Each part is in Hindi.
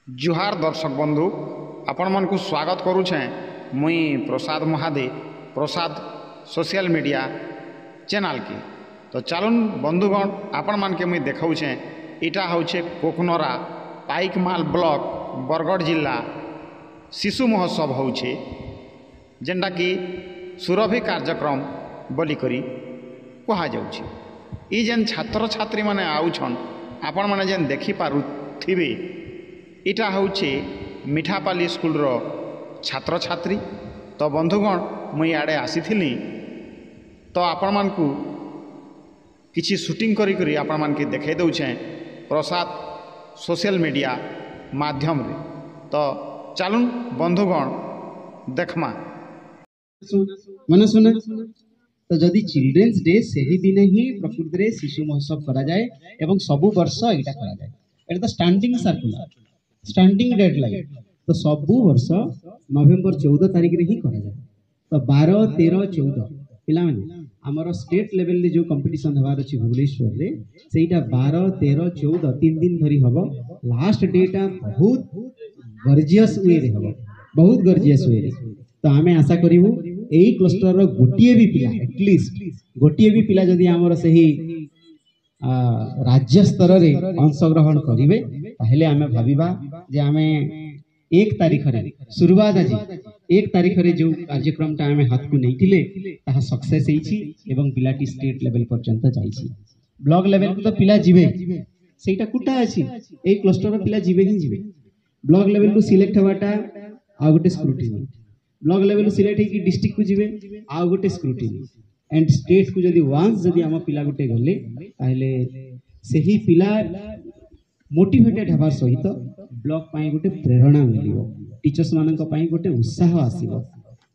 जुहार दर्शक बंधु आपण मन को स्वागत करुछे मुई प्रसाद महादे प्रसाद सोशल मीडिया चैनल के। तो चलुन बंधुगण आपण मन के मुई देखाऊे इटा होचे कोकनरा पाइकमाल ब्लॉक बरगढ़ जिला शिशु महोत्सव होचे जेनटा कि सुरभि कार्यक्रम बोलिकरी कहा जाउछि। ई जेन छात्र छात्री माने आउछन आपण माने जेन देखि पारुथिबे इटा होचे मिठापाली स्कूल रो छात्र छात्री। तो बंधुगण मुई आड़े आसी तो आपण मान को किछि शूटिंग करी करी आपण मान के देखाई दउछे प्रसाद सोशल मीडिया माध्यम रे। तो चलुन बंधुगण देखमा मन सुना। तो जदि चिल्ड्रेन्स डे से ही दिन ही प्रकृति रे शिशु महोत्सव करा जाए एवं सबु वर्ष एटा करा जाए। एटा तो स्टैंडिंग सर्कुलर स्टैंडिंग डेडलाइन। तो सबु वर्ष नवेम्बर 14 तारिख रे ही करा जाए। तो 12 13 14 पिला माने हमर स्टेट लेवल रे जो कंपटीशन हवार अछि भुवनेश्वर रे सेटा 12 13 14 3 दिन धरी हबो। लास्ट डेटा बहुत गॉर्जियस वे रे हबो, बहुत गॉर्जियस वे रे। तो हमें आशा करिवु एई क्लस्टर रो गोटिए भी पिला एटलीस्ट गोटिए भी पिला जदि हमर सही राज्य स्तर रे अंशग्रहण करिवे ताहेले आमे भाबिबा जे आमे 1 तारिख रे शुरुआत आज 1 तारिख रे जो कार्यक्रम ता आमे हाथ को नैथिले ताहा सक्सेस हेछि एवं पिलाटी स्टेट लेवल पर्यंत जाइछि। ब्लॉक लेवल को तो पिला जिवे सेटा कुटा अछि एई क्लस्टर रो पिला जिवे ही जिवे। ब्लॉक लेवल को सिलेक्ट हवाटा आ गोटे स्क्रूटिनी, ब्लॉक लेवल सिलेक्ट है कि डिस्ट्रिक्ट को जिवे आ गोटे स्क्रूटिनी एंड स्टेट को जदि वांस जदि हम पिला गोटे गले ताहले सही पिला मोटिवेटेड हबार सहित ब्लॉक पाई गोटे प्रेरणा मिलिबो, टीचर्स मानक पाई गोटे उत्साह आसीबो।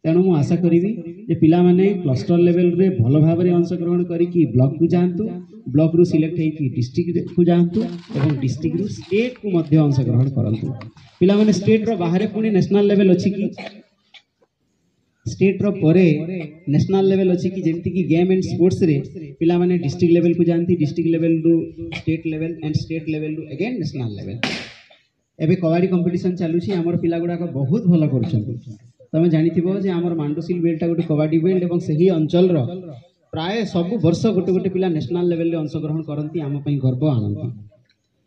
तेणु मु आशा करिवि जे पिला माने क्लस्टर लेवल रे भलो भाबरे अंशग्रहण करी कि ब्लॉक को जानतु, ब्लॉक रु सिलेक्ट है कि डिस्ट्रिक्ट को जानतु एवं डिस्ट्रिक्ट रु स्टेट को मध्य अंशग्रहण करंतु। पिला माने स्टेट रो बाहरे पुनी नेशनल लेवल अछि कि स्टेट रो परे नेशनल लेवल अछि कि जेंति कि गेम एंड स्पोर्ट्स रे पिला माने डिस्ट्रिक्ट लेवल को जानती, डिस्ट्रिक्ट लेवल रु state level and state level रु अगेन नेशनल लेवल। एबे कबड्डी कंपटीशन चालू छी, हमर पिला गुडा को बहुत भलो करछन। तमे जानिथिबो जे हमर मांडोसिल बेल्टा गोटे कबड्डी बेल्ट एवं सही अंचल रो प्राय सब वर्ष गोटे गोटे पिला नेशनल लेवल रे अंशग्रहण करंती, हम पई गर्व आनंती।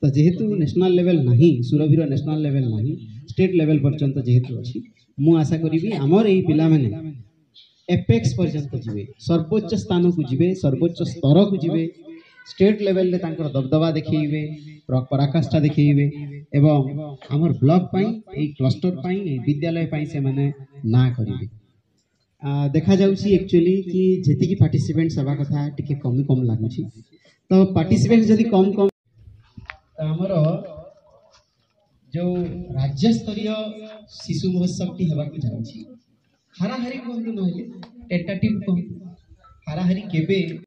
तो जेहेतु नेशनल लेवल नहीं, सुरभि रो नेशनल लेवल नहीं, स्टेट लेवल पर्यंत जेहेतु अछि मु आशा करिवि हमर एई पिला माने एपेक्स पर्यंत जिवे, सर्वोच्च स्थान को जिवे, सर्वोच्च स्तर को जिवे, स्टेट लेवल रे तांकर दबदबा देखैबे, पराकाष्ठा देखैबे एवं हमर ब्लॉक पाई एई क्लस्टर पाई एई विद्यालय पाई से माने ना करिवे। देखा जाउछि एक्चुअली कि जेति कि पार्टिसिपेंट सभा कथा टिके कम लागुछि। तो पार्टिसिपेंट जदि कम तो हमर जो राज्य स्तरीय शिशु महोत्सव टी हवा को जाउछि हाराहारी कहंतु नहले टेंटेटिव कहंतु हाराहारी केबे